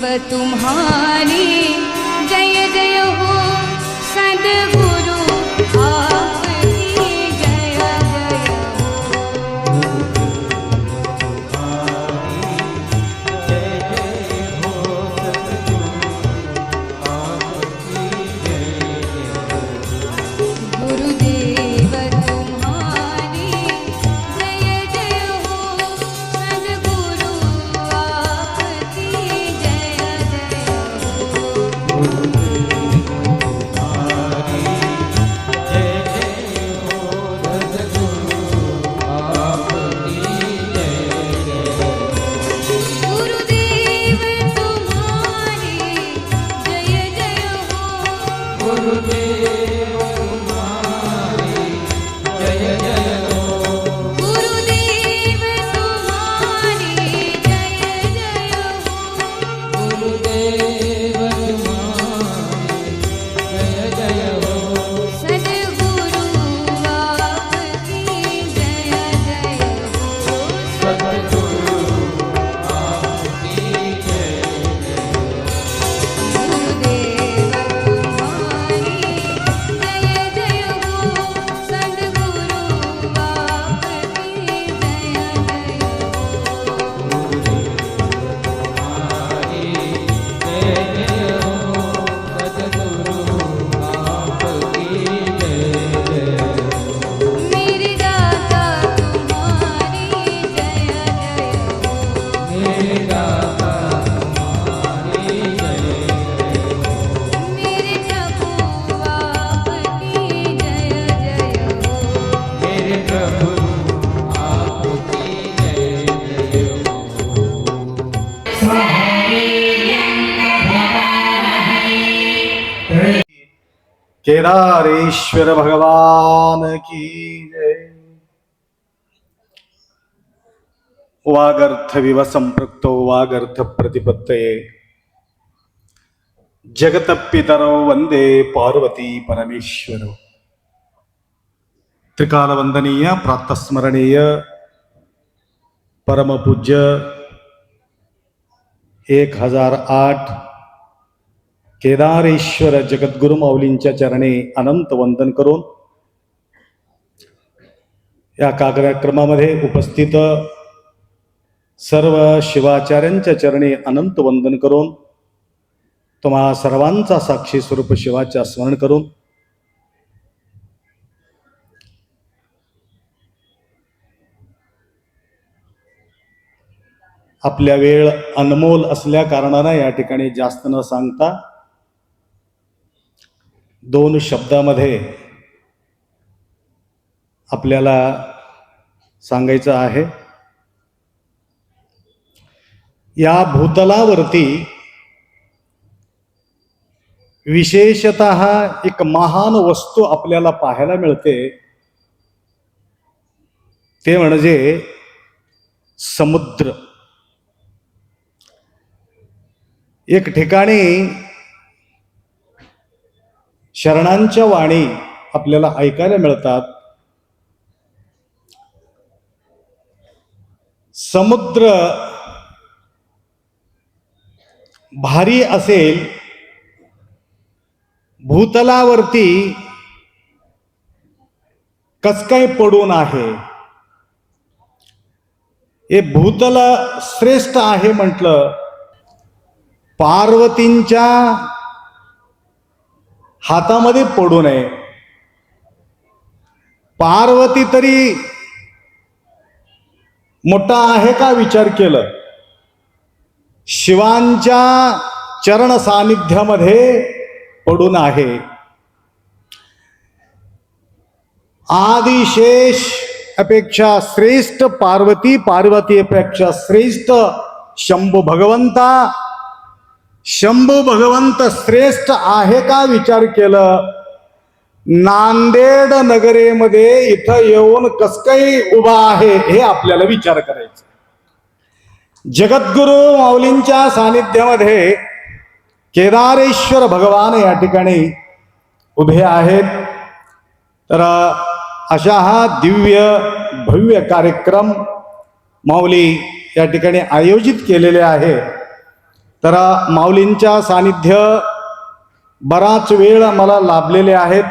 तुम्हारी जय जय हो सद्गुरु आपकी जय जय गुरुदेव तुम्हारी जय जय हो सद्गुरु आपकी जय जय गुरुदेव तुम्हारी जय जय हो गुरुदेव तुम्हारी जय जय हो सद्गुरु आपकी जय जय हो गुरुदेव तुम्हारी जय जय हो सद्गुरु आपकी जय जय मेरे दाता तुम्हारी जय जय मेरे प्रभु आपकी जय जय हो केदारेश्वर भगवान की जय। वागर्थ विव संपृक्तो वागर्थ प्रतिपत्तये जगत पितरो वंदे पार्वती परमेश्वर। त्रिकाल वंदनीय प्रातस्मरणीय परमपूज्य 1008 केदारेश्वर जगद्गुरु माऊलींच्या चरणी अनंत वंदन करून या कार्यक्रमामध्ये उपस्थित सर्व शिवाचार्यांच्या चरणी अनंत वंदन करून तुम्हा सर्वांचा साक्षी स्वरूप शिवाच्या स्मरण करून आपल्या वेळ अनमोल असल्या कारणाने या ठिकाणी जास्त न सांगता 2 शब्दामध्ये आपल्याला सांगायचं आहे। या भूतलावरती विशेषतः एक महान वस्तू आपल्याला पाहायला मिळते, ते म्हणजे समुद्र। एक ठिकाणी शरणांच्या वाणी आपल्याला ऐकायला मिळतात। समुद्र भारी असेल, भूतलावरती कस काय पडून आहे। हे भूतल श्रेष्ठ आहे म्हटलं, पार्वतींच्या हातामध्ये पडू नये। पार्वती तरी मोठा आहे का विचार केलं, शिवांच्या चरण सानिध्यामध्ये पडून आहे। आदिशेष अपेक्षा श्रेष्ठ पार्वती, पार्वती अपेक्षा श्रेष्ठ शंभू भगवंता, शंभू भगवंत श्रेष्ठ आहे का विचार केलं, नांदेड नगरेमध्ये इथं येऊन कस काही उभा आहे हे आपल्याला विचार करायचा। जगद्गुरु माऊलींच्या सानिध्यामध्ये केदारेश्वर भगवान या ठिकाणी उभे आहेत। तर अशा हा दिव्य भव्य कार्यक्रम माऊली या ठिकाणी आयोजित केलेले आहे। तर माऊलींच्या सानिध्य बराच वेळ मला लाभलेले आहेत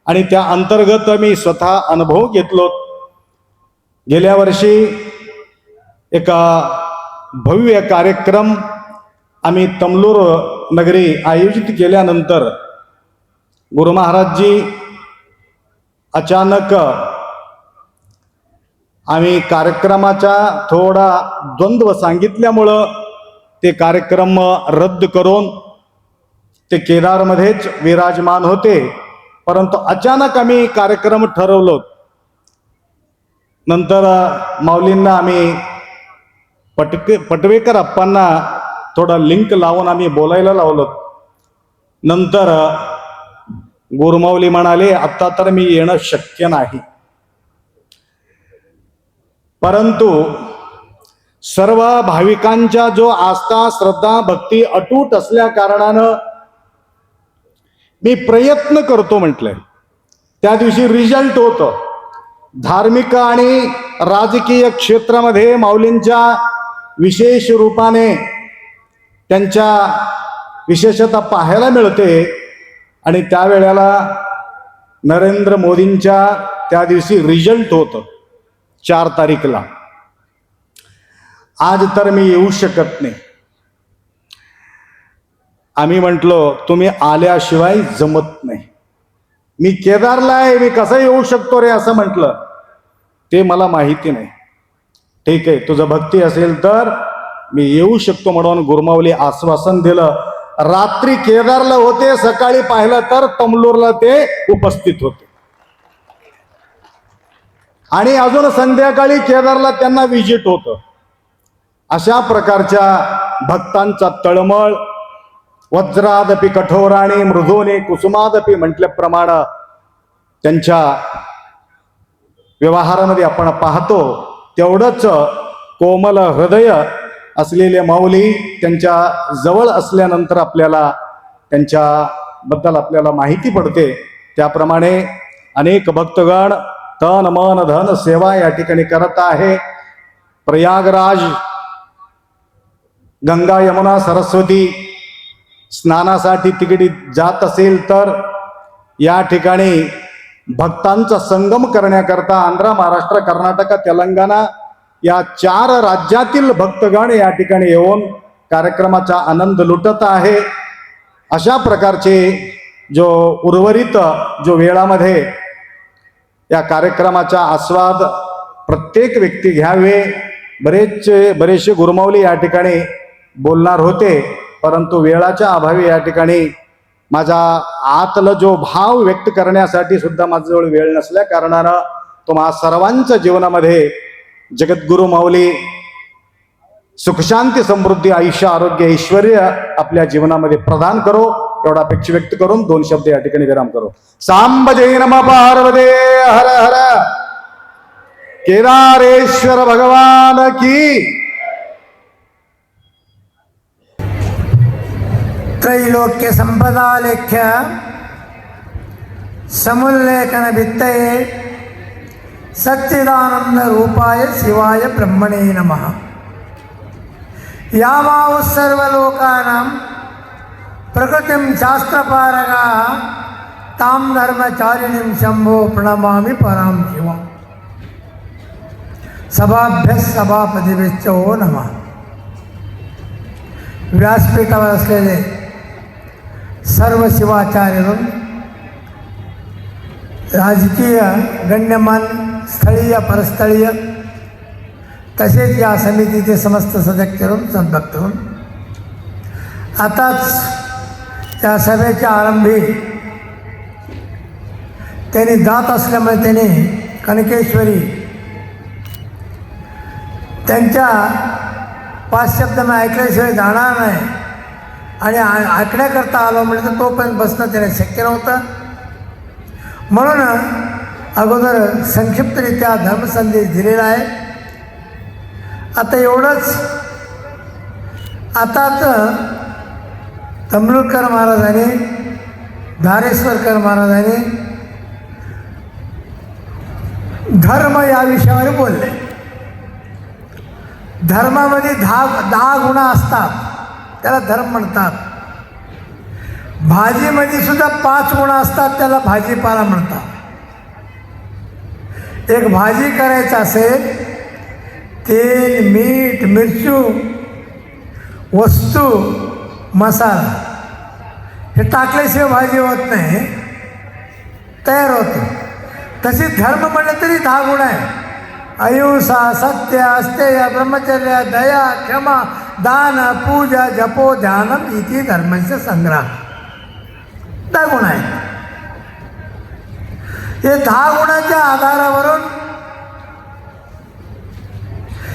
आणि त्या अंतर्गत मी स्वतः अनुभव घेतलो. गेल्या वर्षी एका भव्य कार्यक्रम आम्ही तमलूर नगरी आयोजित केल्यानंतर गुरु महाराजजी अचानक आम्ही कार्यक्रमाचा थोडा द्वंद्व सांगितल्यामुळं ते कार्यक्रम रद्द करून ते केदारमध्येच विराजमान होते. परंतु अचानक आम्ही कार्यक्रम ठरवलो. नंतर माऊलींना आम्ही पटवेकर अप्पांना थोडा लिंक लावून आम्ही बोलायला लावलो. नंतर गुरुमाऊली म्हणाले आता तर मी येणं शक्य नाही. परंतु सर्व भाविकांच्या जो आस्था श्रद्धा भक्ती अटूट असल्या कारणानं मी प्रयत्न करतो म्हटलंय. त्या दिवशी रिझल्ट होतं. धार्मिक आणि राजकीय क्षेत्रामध्ये माऊलींच्या विशेष रूपाने त्यांच्या विशेषता पाहायला मिळते आणि त्यावेळेला नरेंद्र मोदींच्या त्या दिवशी रिझल्ट होतं 4 तारीखला. आज तर मी येऊ शकत नाही. आम्ही म्हटलो तुम्ही आल्याशिवाय जमत नाही. मी केदारला आहे, मी कसं येऊ शकतो रे असं म्हटलं. ते मला माहिती नाही. ठीक आहे, तुझं भक्ती असेल तर मी येऊ शकतो म्हणून गुरुमाऊली आश्वासन दिलं. रात्री केदारला होते, सकाळी पाहिलं तर तमलूरला ते उपस्थित होते आणि अजून संध्याकाळी केदारला त्यांना विजिट होतं. अशा प्रकारच्या भक्तांचा तळमळ वज्रादपि कठोराणी मृदूने कुसुमादपि म्हटल्याप्रमाणे त्यांच्या व्यवहारामध्ये आपण पाहतो. तेवढंच कोमल हृदय असलेले माऊली त्यांच्या जवळ असल्यानंतर आपल्याला त्यांच्याबद्दल आपल्याला माहिती पडते. त्याप्रमाणे अनेक भक्तगण तन मन धन सेवा या ठिकाणी करत आहे. प्रयागराज गंगा यमुना सरस्वती स्नानासाठी तिकडे जात असेल तर या ठिकाणी भक्तांचा संगम करण्याकरता आंध्र महाराष्ट्र कर्नाटक तेलंगणा या 4 राज्यातील भक्तगण या ठिकाणी येऊन कार्यक्रमाचा आनंद लुटत आहे. अशा प्रकारचे जो उर्वरित जो वेळामध्ये या कार्यक्रमाचा आस्वाद प्रत्येक व्यक्ती घ्यावे. बरेचसे गुरुमाऊली या ठिकाणी बोलणार होते, परंतु वेळाच्या अभावी या ठिकाणी माझा आतला जो भाव व्यक्त करण्यासाठी सुद्धा माझ्याजवळ वेळ नसल्या कारणानं तुम्हा सर्वांच्या जीवनामध्ये जगद्गुरु माऊली सुखशांती समृद्धी आयुष्य आरोग्य ऐश्वर्य आपल्या जीवनामध्ये प्रदान करो एवढा अपेक्षा व्यक्त करून 2 शब्द या ठिकाणी विराम करो. सांब जय नमः पार्वते हर हर. केदारेश्वर भगवान की. त्रैलोक्य संपदालेख्य समुल्लेखन भित्तये सच्चिदानंद रूपाय शिवाय ब्रह्मणे नमः. यामाव सर्वलोकानां प्रकृतिं शास्त्रपारगाः तां धर्मचारिणीं शंभो प्रणमामि परां शिवम्. सभाभ्यः सभापतिभ्यो नमः. व्यासपीठावर असलेले सर्व शिवाचार्यवृंद, राजकीय गण्यमान स्थळीय परस्थळीय तसेच या समितीचे समस्त सदस्यवृंद सद्भक्तवृंद, आताच या सभेच्या आरंभी त्यांनी जात असल्यामुळे त्यांनी कनकेश्वरी त्यांच्या 5 शब्द मी ऐकल्याशिवाय जाणार नाही आणि ऐकण्याकरता आलो म्हणजे तो पण बसणं त्याला शक्य नव्हतं. म्हणून अगोदर संक्षिप्तरित्या धर्मसंदेश दिलेला आहे. आता एवढंच. आताच तमलूरकर महाराजांनी धारेश्वरकर महाराजांनी धर्म या विषयावर बोलले. धर्मामध्ये 10 गुण असतात. त्याला धर्म म्हणतात. भाजीमध्ये सुद्धा 5 गुण असतात, त्याला भाजीपाला म्हणतात. एक भाजी करायचं असेल, तेल, मीठ, मिरची, वस्तू, मसाला हे टाकल्याशिवाय भाजी होत नाही, तयार होते. तशी धर्म म्हणलं तरी 10 गुण आहे. अहिंसा, सत्य, अस्तेय, ब्रह्मचर्य, दया, क्षमा, दान, पूजा, जपो, ध्यानम इति धर्मस्य संग्रह. 10 गुण आहेत. हे 10 गुणाच्या आधारावरून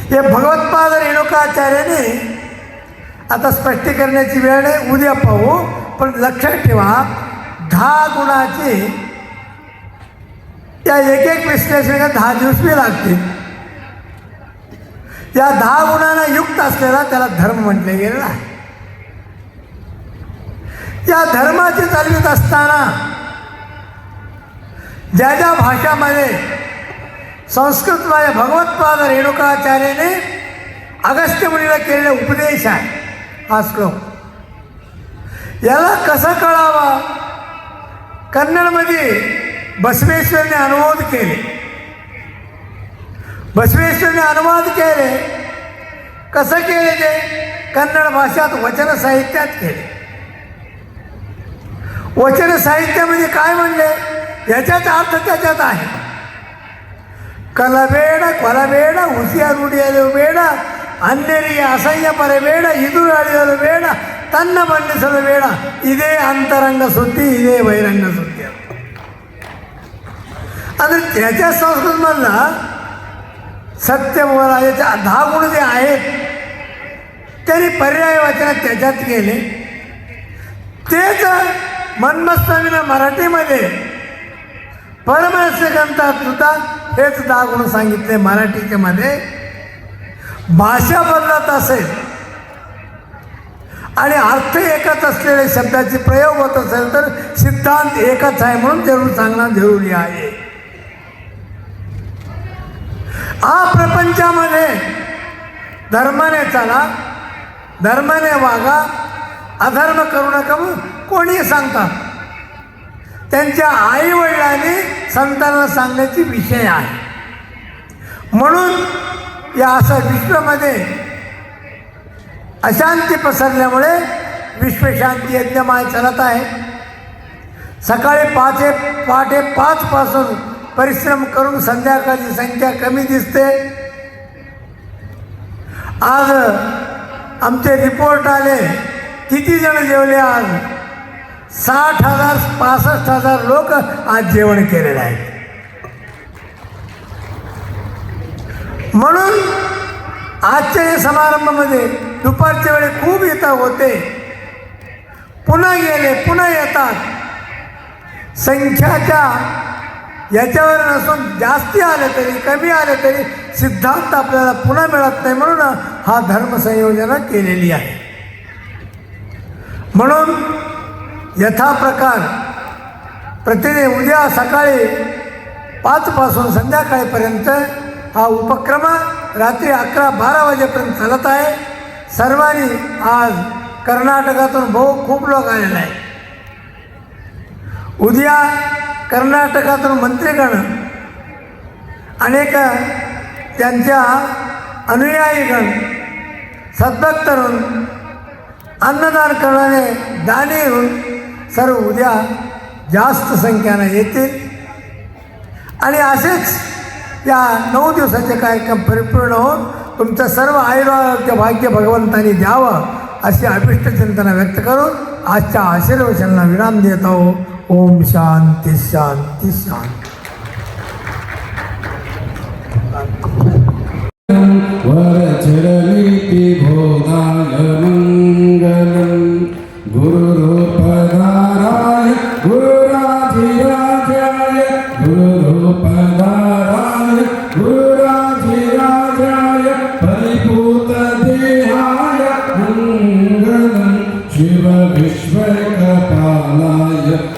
हे भगवत्पाद रेणुकाचार्याने, आता स्पष्टीकरणाची वेळ नाही, उद्या पाहू, पण लक्षात ठेवा 10 गुणाची या एक विश्लेषणाला 10 दिवस बी लागतील. या 10 गुणांना युक्त असलेला त्याला धर्म म्हटले गेलेला आहे. या धर्माची चालवीत असताना ज्या ज्या भाषामध्ये संस्कृतमध्ये भगवत्पाद रेणुकाचार्याने अगस्त्य मुनीला केलेला उपदेश आहे हा श्लोक. याला कसं कळावा? कन्नडमध्ये बसवेश्वरने अनुवाद केले. बसवेश्वरने अनुवाद केले. कसं केले ते? कन्नड भाषात वचन साहित्यात केले. वचन साहित्यामध्ये काय म्हणले? याच्यात अर्थ त्याच्यात आहे. ಕಲಬೇಡ ಕೊಲಬೇಡ ಹುಸಿಯಾರುಡಿಯಲು ಬೇಡ ಅನ್ಯರಿಗೆ ಅಸಹ್ಯ ಪರಬೇಡ ಎದುರಾಳಿಯಲು ಬೇಡ ತನ್ನ ಬಣ್ಣಿಸಲು ಬೇಡ. ಇದೇ ಅಂತರಂಗ ಸುದ್ದಿ, ಇದೇ ಬಹಿರಂಗ ಸುದ್ದಿ. ಅಂದರೆ त्याच्या संस्कृतमधला सत्य बोला याच्या 10 गुण जे आहेत त्यांनी पर्याय वचनात त्याच्यात गेले. तेच मन्मस्वामीनं मराठीमध्ये परमरहस्य ग्रंथात सुद्धा हेच 10 गुण सांगितले. मराठीच्या मध्ये भाषा बदलत असेल आणि अर्थ एकच असलेल्या शब्दाचे प्रयोग होत असेल तर सिद्धांत एकच आहे म्हणून जरूर सांगणं जरुरी आहे. हा प्रपंचामध्ये धर्माने चला, धर्माने वागा, अधर्म करू नका कोणी सांगतात. त्यांच्या आईवडिलांनी संतांना सांगण्याची विषय आहे. म्हणून या असं विश्वामध्ये अशांती पसरल्यामुळे विश्वशांती यज्ञमाय चालत आहे. सकाळी पहाटे 5 पासून परिश्रम करून संध्याकाळची संख्या कमी दिसते. आज आमचे रिपोर्ट आले किती जण जेवले? आज 60,000 65,000 लोक आज जेवण केलेलं आहे. म्हणून आजच्या या समारंभामध्ये दुपारच्या वेळी खूप इथं होते, पुन्हा गेले, पुन्हा येतात. संख्याच्या याच्यावर नसून जास्ती आले तरी कमी आले तरी सिद्धांत आपल्याला पुन्हा मिळत नाही म्हणून हा धर्मसंयोजन केलेली आहे. म्हणून यथाप्रकार प्रतिदिन उद्या सकाळी 5 पासून संध्याकाळीपर्यंत हा उपक्रम रात्री 11-12 वाजेपर्यंत चालत आहे. सर्वांनी आज कर्नाटकातून खूप लोक आलेले आहेत. उद्या कर्नाटकातून मंत्रीगण, अनेक त्यांच्या अनुयायीगण, सद्भक्तरून, अन्नदान करणारे दानी होऊन सर्व उद्या जास्त संख्येनं येतील आणि असेच या 9 दिवसाचे कार्यक्रम परिपूर्ण होऊन तुमचं सर्व आयुर्वारोग्य भाग्य भगवंतांनी द्यावं अशी अभिष्ट चिंतना व्यक्त करून आजच्या आशीर्वचनाला विराम देत आहो. ओम शांती शांती शांती. वरचरनीति बोधाय मंगलम गुरुरूपधाराय गुरुराधिराजाय गुरुरूपधाराय गुरुराधिराजाय परिपूतदेहाय मंगलम शिव विश्वकपालाय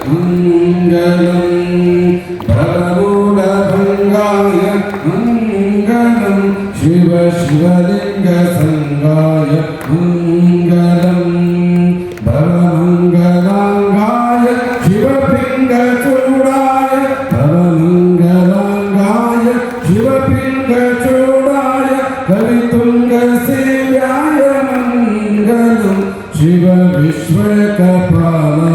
मंगलम प्रमूढभंगाय मंगलम शिव शिव शिव विश्वकपालम्